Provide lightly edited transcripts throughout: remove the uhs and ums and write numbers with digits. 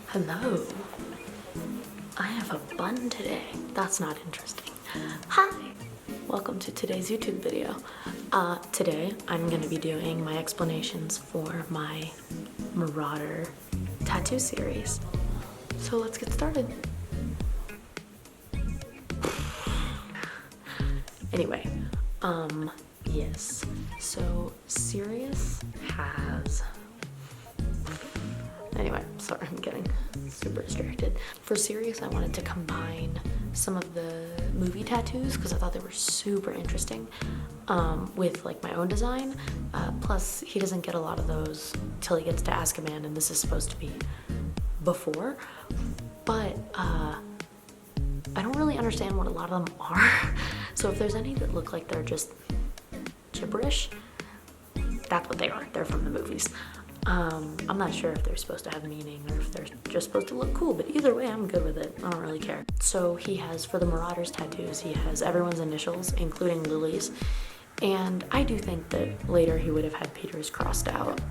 Hello. I have a bun today. That's not interesting. Hi. Welcome to today's YouTube video. Today I'm going to be doing my explanations for my Marauder tattoo series. So let's get started. Anyway, yes. So Sirius has... Anyway, sorry, I'm getting super distracted. For Sirius, I wanted to combine some of the movie tattoos because I thought they were super interesting with like my own design. Plus, he doesn't get a lot of those till he gets to Azkaban, and this is supposed to be before. But I don't really understand what a lot of them are. So if there's any that look like they're just gibberish, that's what they are. They're from the movies. I'm not sure if they're supposed to have meaning or if they're just supposed to look cool, but either way, I'm good with it. I don't really care. So he has, for the Marauders tattoos, he has everyone's initials, including Lily's. And I do think that later he would have had Peter's crossed out.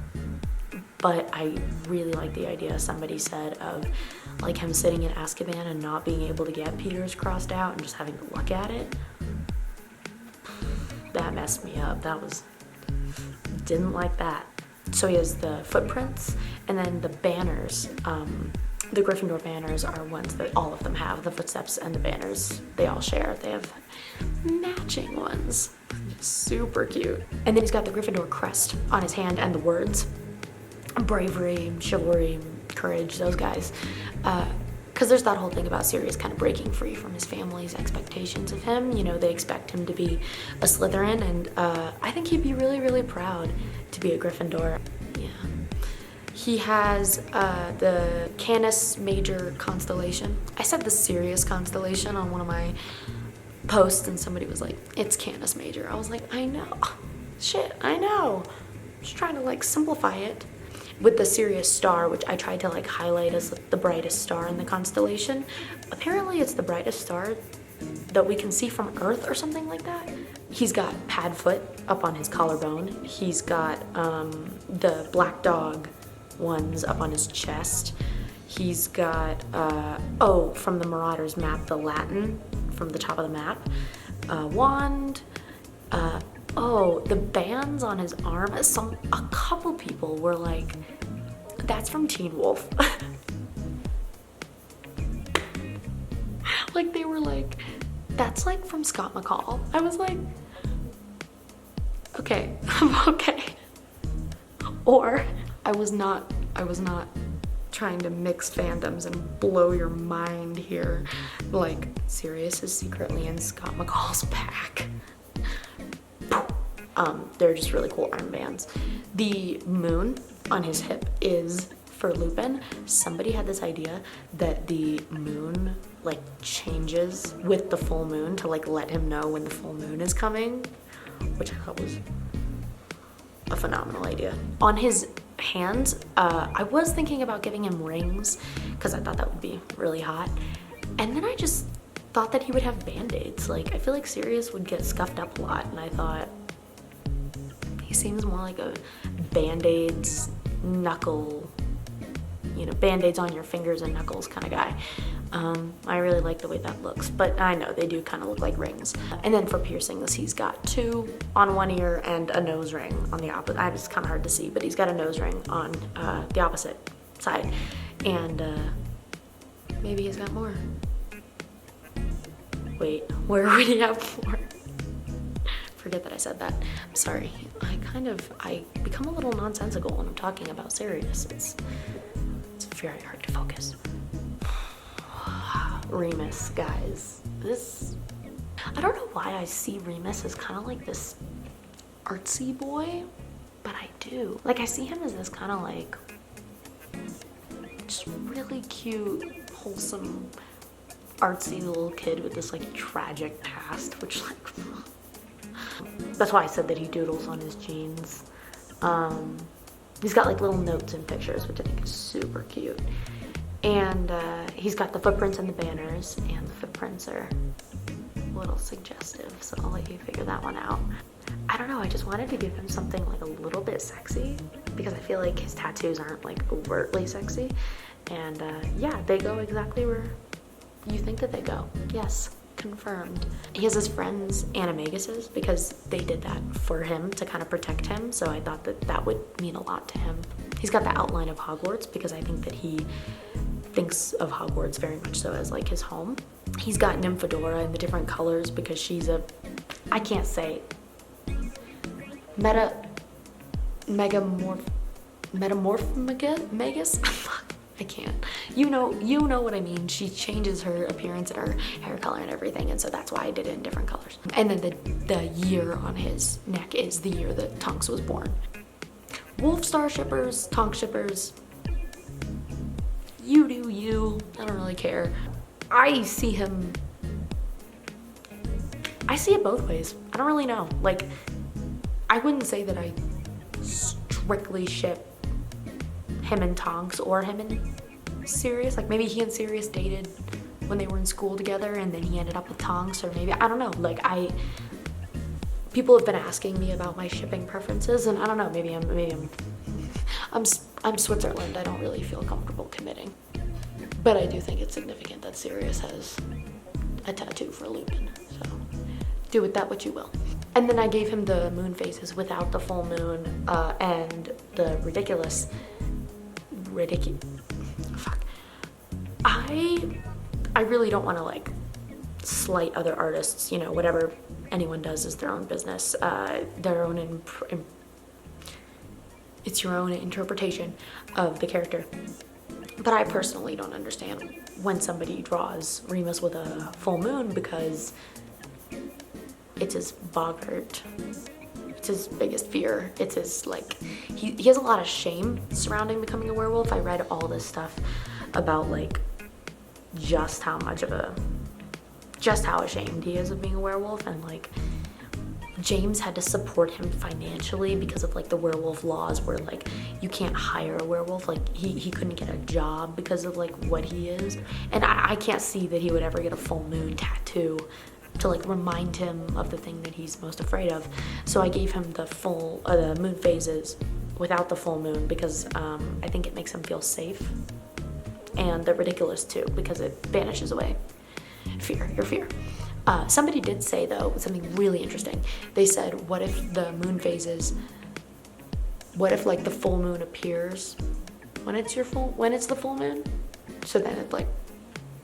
But I really like the idea somebody said of like him sitting in Azkaban and not being able to get Peter's crossed out and just having to look at it. That messed me up. Didn't like that. So he has the footprints, and then the banners. The Gryffindor banners are ones that all of them have. The footsteps and the banners, they all share. They have matching ones. Super cute. And then he's got the Gryffindor crest on his hand and the words. Bravery, chivalry, courage, those guys. Because there's that whole thing about Sirius kind of breaking free from his family's expectations of him. You know, they expect him to be a Slytherin, and I think he'd be really, really proud to be a Gryffindor. Yeah. He has the Canis Major constellation. I said the Sirius constellation on one of my posts, and somebody was like, it's Canis Major. I was like, I know. Shit, I know. I'm just trying to like simplify it. With the Sirius star, which I tried to like highlight as the brightest star in the constellation. Apparently it's the brightest star that we can see from Earth or something like that. He's got Padfoot up on his collarbone. He's got the black dog ones up on his chest. He's got, from the Marauders map, the Latin from the top of the map. Wand. The bands on his arm. A couple people were like, that's from Teen Wolf. Like they were like, that's like from Scott McCall. I was like, okay, okay. Or I was not trying to mix fandoms and blow your mind here. Like Sirius is secretly in Scott McCall's pack. They're just really cool armbands. The moon on his hip is for Lupin. Somebody had this idea that the moon like changes with the full moon to like let him know when the full moon is coming, which I thought was a phenomenal idea. On his hands, I was thinking about giving him rings because I thought that would be really hot. And then I just thought that he would have band-aids. Like I feel like Sirius would get scuffed up a lot, and I thought, he seems more like a Band-Aids knuckle, you know, Band-Aids on your fingers and knuckles kind of guy. I really like the way that looks, but I know they do kind of look like rings. And then for piercings, he's got 2 on one ear and a nose ring on the opposite. It's kind of hard to see, but he's got a nose ring on the opposite side. And maybe he's got more. Wait, where would he have more? Forget that I said that. I'm sorry. I become a little nonsensical when I'm talking about Sirius. It's very hard to focus. Remus, guys. I don't know why I see Remus as kind of like this artsy boy, but I do. Like I see him as this kind of like just really cute, wholesome, artsy little kid with this like tragic past, which like that's why I said that he doodles on his jeans. He's got like little notes and pictures, which I think is super cute. And he's got the footprints and the banners, and the footprints are a little suggestive, so I'll let you figure that one out. I don't know, I just wanted to give him something like a little bit sexy. because I feel like his tattoos aren't like overtly sexy. And yeah, they go exactly where you think that they go. Yes, confirmed. He has his friends animaguses because they did that for him to kind of protect him, so I thought that that would mean a lot to him. He's got the outline of Hogwarts because I think that he thinks of Hogwarts very much so as like his home. He's got Nymphadora in the different colors because she's a, I can't say, metamorphomagus? Fuck, I can't. You know what I mean. She changes her appearance and her hair color and everything, and so that's why I did it in different colors. And then the year on his neck is the year that Tonks was born. Wolfstar shippers, Tonks shippers, you do you. I don't really care. I see it both ways. I don't really know. Like, I wouldn't say that I strictly ship him and Tonks or him and Sirius. Like, maybe he and Sirius dated when they were in school together and then he ended up with Tonks, or maybe, I don't know. Like, people have been asking me about my shipping preferences, and I don't know, maybe I'm Switzerland. I don't really feel comfortable committing. But I do think it's significant that Sirius has a tattoo for Lupin, so do with that what you will. And then I gave him the moon phases without the full moon, and the fuck. I really don't want to like slight other artists, you know, whatever anyone does is their own business, their own it's your own interpretation of the character. But I personally don't understand when somebody draws Remus with a full moon because it's his boggart. It's his biggest fear. It's his, like, he has a lot of shame surrounding becoming a werewolf. I read all this stuff about, like, just how ashamed he is of being a werewolf, and, like, James had to support him financially because of like the werewolf laws where like you can't hire a werewolf. Like he couldn't get a job because of like what he is. And I can't see that he would ever get a full moon tattoo to like remind him of the thing that he's most afraid of. So I gave him the moon phases without the full moon because I think it makes him feel safe. And the ridiculous too because it banishes away your fear. Somebody did say though something really interesting. They said, what if the moon phases, what if like the full moon appears when it's the full moon? So then it's like,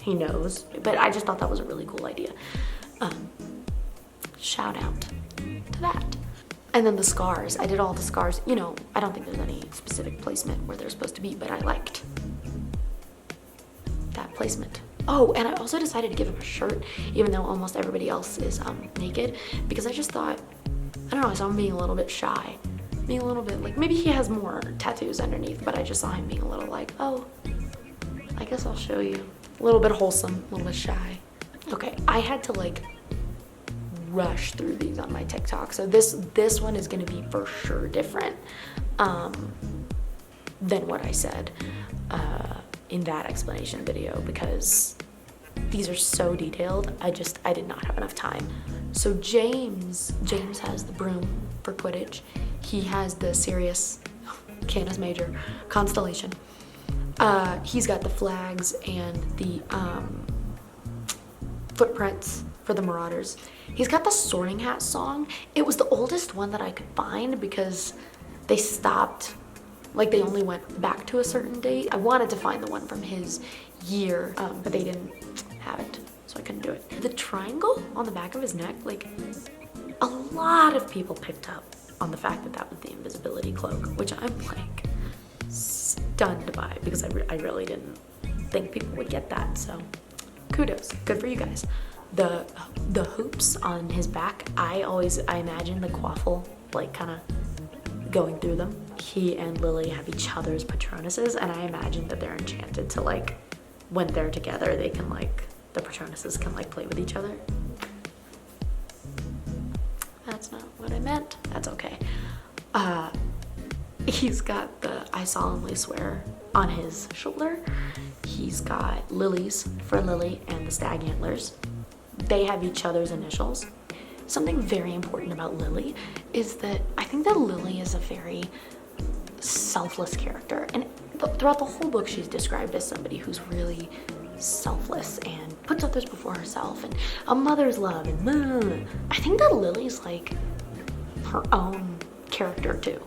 he knows. But I just thought that was a really cool idea. Shout out to that. And then the scars, I did all the scars. You know, I don't think there's any specific placement where they're supposed to be, but I liked that placement. Oh, and I also decided to give him a shirt, even though almost everybody else is naked, because I just thought, I don't know, I saw him being a little bit shy, being a little bit like, maybe he has more tattoos underneath, but I just saw him being a little like, oh, I guess I'll show you. A little bit wholesome, a little bit shy. Okay, I had to like rush through these on my TikTok, so this one is gonna be for sure different than what I said in that explanation video because these are so detailed. I did not have enough time. So James has the broom for Quidditch. He has the Sirius Canis Major constellation. He's got the flags and the footprints for the Marauders. He's got the Sorting Hat song. It was the oldest one that I could find because they stopped. Like they only went back to a certain date. I wanted to find the one from his year, but they didn't have it, so I couldn't do it. The triangle on the back of his neck, like a lot of people picked up on the fact that that was the invisibility cloak, which I'm like stunned by because I really didn't think people would get that. So kudos, good for you guys. The hoops on his back, I imagine the quaffle like kind of going through them. He and Lily have each other's Patronuses, and I imagine that they're enchanted to like, when they're together, they can like, the Patronuses can like play with each other. That's not what I meant. That's okay. He's got the I solemnly swear on his shoulder. He's got lilies for Lily and the stag antlers. They have each other's initials. Something very important about Lily is that I think that Lily is a very selfless character. And throughout the whole book, she's described as somebody who's really selfless and puts others before herself and a mother's love and I think that Lily's like her own character too.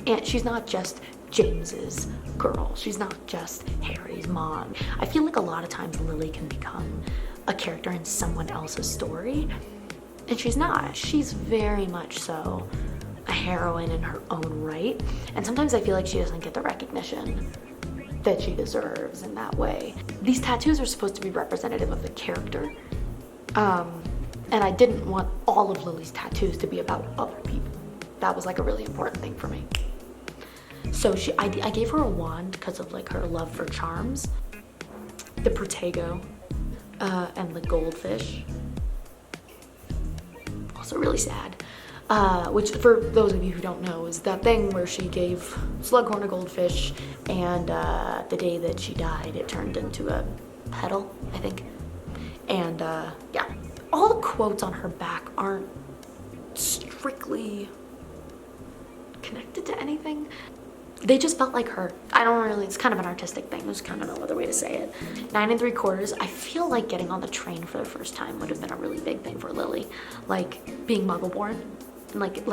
And she's not just James's girl. She's not just Harry's mom. I feel like a lot of times Lily can become a character in someone else's story, and she's not. She's very much so a heroine in her own right, and sometimes I feel like she doesn't get the recognition that she deserves in that way. These tattoos are supposed to be representative of the character, and I didn't want all of Lily's tattoos to be about other people. That was like a really important thing for me. So I gave her a wand because of like her love for charms, the Protego, and the goldfish. Also really sad. Which for those of you who don't know is that thing where she gave Slughorn a goldfish, and the day that she died it turned into a petal, I think. And yeah, all the quotes on her back aren't strictly connected to anything. They just felt like her. I don't really, it's kind of an artistic thing. There's kind of no other way to say it. 9 3/4, I feel like getting on the train for the first time would have been a really big thing for Lily. Like being Muggle-born. And like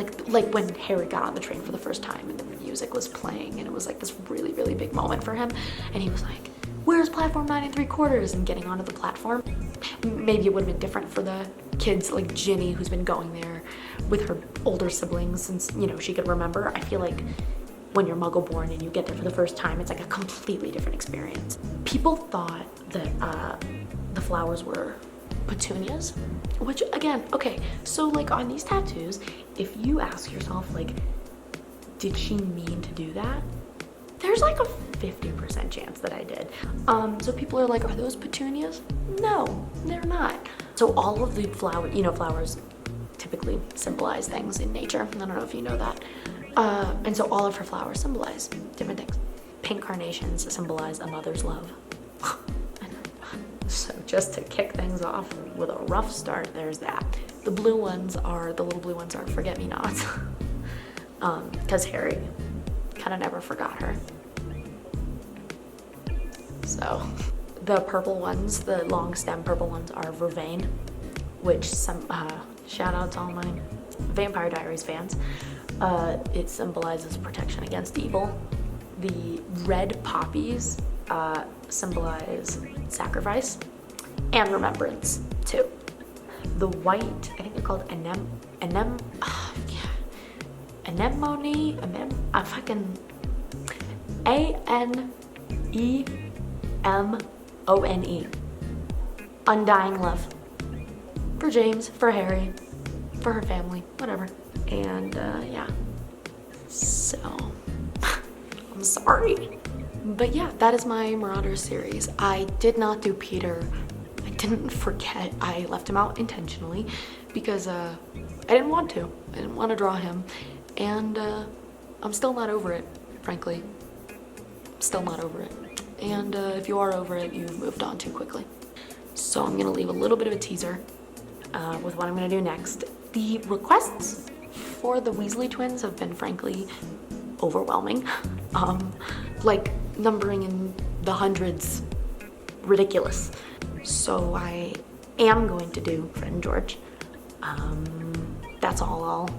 when Harry got on the train for the first time and the music was playing and it was like this really, really big moment for him. And he was like, where's platform 9 3/4? And getting onto the platform. Maybe it would have been different for the kids like Ginny, who's been going there with her older siblings since, you know, she could remember. I feel like when you're Muggle-born and you get there for the first time, it's like a completely different experience. People thought that the flowers were petunias, which again, okay, so like on these tattoos, if you ask yourself like, did she mean to do that? There's like a 50% chance that I did. So people are like, are those petunias? No, they're not. So all of the flowers typically symbolize things in nature. I don't know if you know that. And so all of her flowers symbolize different things. Pink carnations symbolize a mother's love. So just to kick things off with a rough start, there's that. The little blue ones are forget-me-nots. Because Harry kind of never forgot her. So the purple ones, the long stem purple ones are vervain, which shout out to all my Vampire Diaries fans. It symbolizes protection against evil. The red poppies symbolize sacrifice and remembrance too. The white, I think they're called Anemone. Undying love. For James, for Harry, for her family, whatever. And yeah, so I'm sorry. But yeah, that is my Marauders series. I did not do Peter. I didn't forget. I left him out intentionally because I didn't want to. I didn't want to draw him. And I'm still not over it, frankly. Still not over it. And if you are over it, you've moved on too quickly. So I'm gonna leave a little bit of a teaser with what I'm gonna do next. The requests for the Weasley twins have been frankly overwhelming. Like numbering in the hundreds, ridiculous. So I am going to do Fred and George. That's all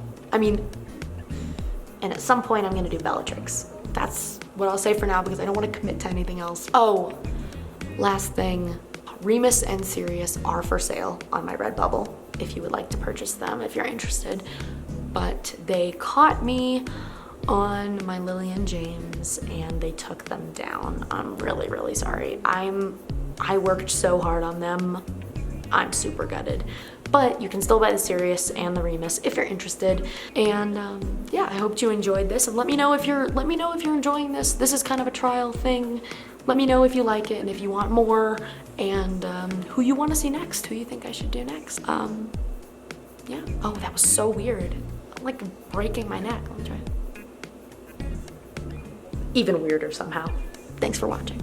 and at some point I'm gonna do Bellatrix. That's what I'll say for now because I don't want to commit to anything else. Oh, last thing, Remus and Sirius are for sale on my Redbubble if you would like to purchase them, if you're interested. But they caught me on my Lily and James and they took them down. I'm really, really sorry. I worked so hard on them. I'm super gutted. But you can still buy the Sirius and the Remus if you're interested. And yeah, I hope you enjoyed this. And let me know if you're enjoying this. This is kind of a trial thing. Let me know if you like it and if you want more, and who you want to see next, who you think I should do next. Yeah. Oh, that was so weird. I'm like breaking my neck. Let me try it. Even weirder somehow. Thanks for watching.